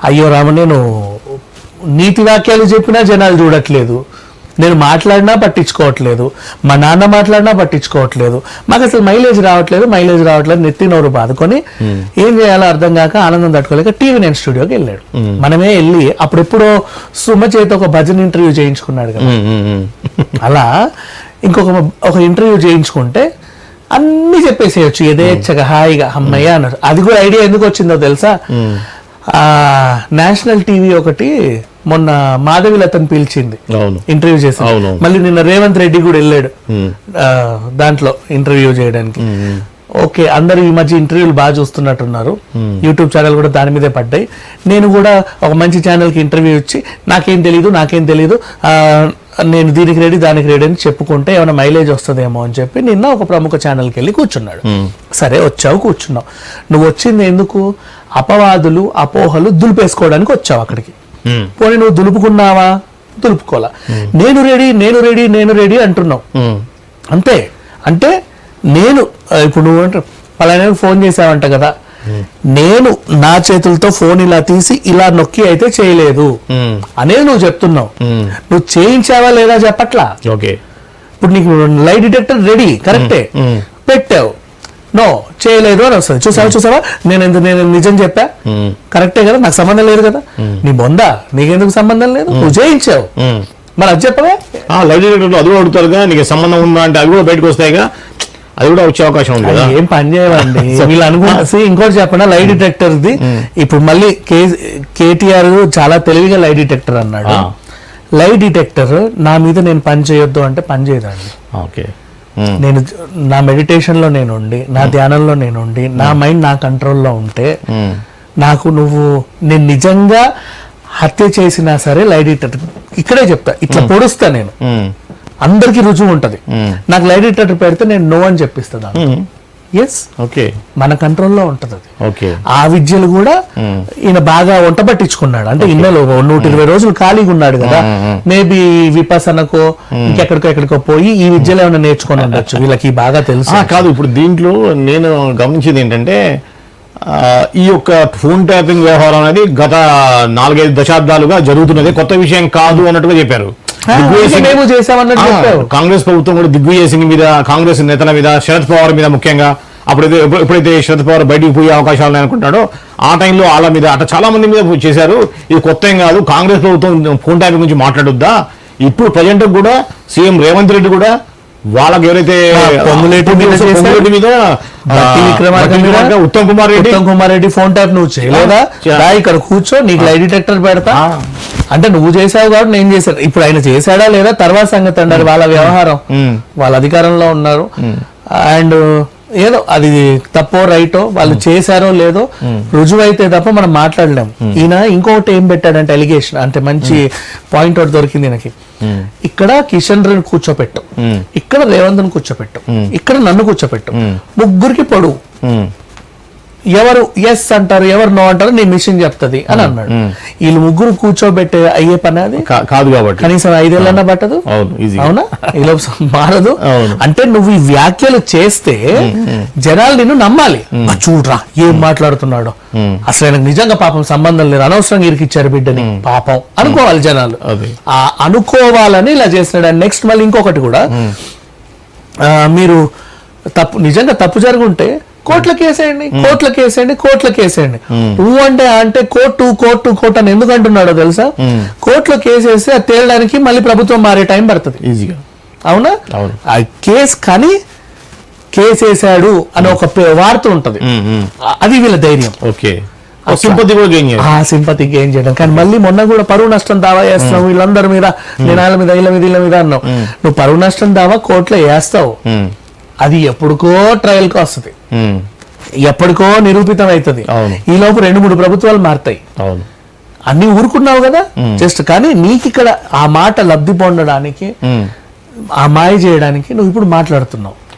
అయ్యో రామ, నేను నీతి వాక్యాలు చెప్పినా జనాలు చూడట్లేదు, నేను మాట్లాడినా పట్టించుకోవట్లేదు, మా నాన్న మాట్లాడినా పట్టించుకోవట్లేదు, మాకు అసలు మైలేజ్ రావట్లేదు నెత్తి నోరు బాదుకొని ఏం చేయాలో అర్థం కాక ఆనందం తట్టుకోలేక TV9 స్టూడియోకి వెళ్ళాడు. మనమే వెళ్ళి అప్పుడెప్పుడో సుమ చేత ఒక భజన ఇంటర్వ్యూ చేయించుకున్నాడు కదా, అలా ఒక ఇంటర్వ్యూ చేయించుకుంటే అన్ని చెప్పేసేయచ్చు యథేచ్ఛగా హాయిగా అమ్మయ్య అన్నారు. అది కూడా ఐడియా ఎందుకు వచ్చిందో తెలుసా? నేషనల్ టీవీ ఒకటి మొన్న మాధవిలతను పిలిచింది ఇంటర్వ్యూ చేసి, మళ్ళీ నిన్న రేవంత్ రెడ్డి కూడా వెళ్ళాడు దాంట్లో ఇంటర్వ్యూ చేయడానికి. ఓకే, అందరూ ఈ మధ్య ఇంటర్వ్యూలు బాగా చూస్తున్నట్టున్నారు, యూట్యూబ్ ఛానల్ కూడా దాని మీదే పడ్డాయి. నేను కూడా ఒక మంచి ఛానల్కి ఇంటర్వ్యూ ఇచ్చి నాకేం తెలీదు నేను దీనికి రెడీ దానికి రెడీ అని చెప్పుకుంటే ఏమైనా మైలేజ్ వస్తుందేమో అని చెప్పి నిన్న ఒక ప్రముఖ ఛానల్కి వెళ్ళి కూర్చున్నాడు. సరే వచ్చావు, కూర్చున్నావు. నువ్వు వచ్చింది ఎందుకు? అపవాదులు అపోహలు దులిపేసుకోవడానికి వచ్చావు అక్కడికి. పోనీ నువ్వు దులుపుకున్నావా? దులుపుకోవాలా? నేను రెడీ అంటున్నావు అంతే. అంటే నేను ఇప్పుడు నువ్వు అంటే పలానా ఫోన్ చేసావంట కదా, నేను నా చేతులతో ఫోన్ ఇలా తీసి ఇలా నొక్కి అయితే చేయలేదు అనేది నువ్వు చెప్తున్నావు. నువ్వు చేయించావా లేదా చెప్పట్లా. ఇప్పుడు నీకు లై డిటెక్టర్ రెడీ కరెక్టే, పెట్టావు, నో చేయలేదు అని వస్తుంది. చూసావా నేను నిజం చెప్పా, కరెక్టే కదా, నాకు సంబంధం లేదు కదా. నీ బొందా, నీకెందుకు సంబంధం లేదు, నువ్వు చేయించావు, మరి అది చెప్పవే. లై డిటెక్టర్ అది కూడా అడుగుతారుగా, నీకు సంబంధం ఉందా అంటే అవి కూడా బయటకు వస్తాయిగా, అది కూడా వచ్చే అవకాశం ఉంది. ఏం పని చేయవండి వీళ్ళు అనుకుంటే. ఇంకోటి చెప్పండి, లై డిటెక్టర్ది ఇప్పుడు మళ్ళీ కేటీఆర్ చాలా తెలివిగా లై డిటెక్టర్ అన్నాడు. లై డిటెక్టర్ నా మీద నేను పని చేయొద్దు అంటే పని చేయదండి. నేను నా మెడిటేషన్ లో నేనుండి, నా ధ్యానంలో నేనుండి, నా మైండ్ నా కంట్రోల్లో ఉంటే నాకు నేను నిజంగా హత్య చేసినా సరే లై డిటెక్టర్ ఇక్కడే చెప్తా, ఇట్లా పొడుస్తా నేను, అందరికి రుజువు ఉంటది. నాకు లై డిటెక్టర్ పెడితే నేను నో అని చెప్పిస్తాను. ఎస్, మన కంట్రోల్లో ఉంటది అది. ఆ విద్యలు కూడా ఈయన బాగా వంట పట్టించుకున్నాడు. అంటే ఇన్నలో 120 రోజులు ఖాళీగా ఉన్నాడు కదా, మేబీ విపసనకో ఎక్కడికో పోయి ఈ విద్యలు ఏమైనా నేర్చుకొని ఉండొచ్చు, వీళ్ళకి బాగా తెలుసు. కాదు, ఇప్పుడు దీంట్లో నేను గమనించేది ఏంటంటే ఈ యొక్క ఫోన్ ట్యాపింగ్ వ్యవహారం అనేది గత 4-5 దశాబ్దాలుగా జరుగుతున్నది, కొత్త విషయం కాదు అన్నట్టుగా చెప్పారు. కాంగ్రెస్ ప్రభుత్వం కూడా దిగ్విజయ్ సింగ్ మీద, కాంగ్రెస్ నేతల మీద, శరద్ పవార్ మీద ముఖ్యంగా ఎప్పుడైతే శరద్ పవార్ బయటికి పోయే అవకాశాలు అనుకుంటాడో ఆ టైంలో వాళ్ళ మీద అట్లా చాలా మంది మీద చేశారు. ఇది కొత్త ఏం కాదు, కాంగ్రెస్ ప్రభుత్వం ఫోన్ ట్యాపింగ్ గురించి మాట్లాడొద్దా. ఇప్పుడు ప్రజెంట్ కూడా సీఎం రేవంత్ రెడ్డి కూడా వాళ్ళకి ఎవరైతే ఉత్తమ్ కుమార్ రెడ్డి ఫోన్ ట్యాప్ నువ్వు చేయలేదా, ఇక్కడ కూర్చో నీకు లై డిటెక్టర్ పెడతా అంటే నువ్వు చేసావు కాబట్టి నేను చేశాను. ఇప్పుడు ఆయన చేశాడా లేదా తర్వాత సంగతి అన్నారు, వాళ్ళ వ్యవహారం, వాళ్ళ అధికారంలో ఉన్నారు. అండ్ ఏదో అది తప్పో రైటో వాళ్ళు చేశారో లేదో రుజువు అయితే తప్ప మనం మాట్లాడలేము. ఈయన ఇంకొకటి ఏం పెట్టాడంటే ఎలిగేషన్, అంటే మంచి పాయింట్ ఒకటి దొరికింది ఈయనకి. ఇక్కడ కిషన్ రెడ్డి కూర్చోపెట్టు, ఇక్కడ రేవంత్ కూర్చోపెట్టు, ఇక్కడ నన్ను కూర్చోపెట్టు, ముగ్గురికి పొడువు, ఎవరు ఎస్ అంటారు ఎవరు నో అంటారు నీ మిషన్ చెప్తుంది అని అన్నాడు. వీళ్ళు ముగ్గురు కూర్చోబెట్టే అయ్యే పని అది కాదు కాబట్టి కనీసం 5 ఏళ్ళన్నా పట్టదు. అవునా, ఇలా మారదు. అంటే నువ్వు ఈ వ్యాఖ్యలు చేస్తే జనాలు నిన్ను నమ్మాలి. చూడరా ఏం మాట్లాడుతున్నాడు, అసలు ఆయనకు నిజంగా పాపం సంబంధం లేదు, అనవసరంగా ఇరికిచ్చారు బిడ్డని పాపం అనుకోవాలి జనాలు. అనుకోవాలని ఇలా చేస్తున్నాడు. అండ్ నెక్స్ట్ మళ్ళీ ఇంకొకటి కూడా, మీరు నిజంగా తప్పు జరుగుంటే కోట్ల కేసేయండి. నువ్వు అంటే కోర్టు అని ఎందుకు అంటున్నాడో తెలుసా? కోర్టులో కేసేస్తే అది తేలడానికి మళ్ళీ ప్రభుత్వం మారే టైం పడుతుంది ఈజీగా. అవునా, ఆ కేసు కానీ కేసేసాడు అని ఒక వార్త ఉంటది, అది వీళ్ళ ధైర్యం. సింపతి గెయిన్ చేయడం. కానీ మళ్ళీ మొన్న కూడా పరువు నష్టం దావా వేస్తున్నావు వీళ్ళందరి మీద, జనాల మీద, వీళ్ళ మీద అన్నావు. నువ్వు పరువు నష్టం దావా కోర్టులో వేస్తావు, అది ఎప్పుడుకో ట్రయల్ కి వస్తుంది, ఎప్పటికో నిరూపితం అవుతుంది. ఈ లోపు 2-3 ప్రభుత్వాలు మారుతాయి. అన్ని ఊరుకున్నావు కదా జస్ట్. కానీ నీకు ఇక్కడ ఆ మాట లబ్ధి పొందడానికి, ఆ మాయ చేయడానికి నువ్వు ఇప్పుడు మాట్లాడుతున్నావు.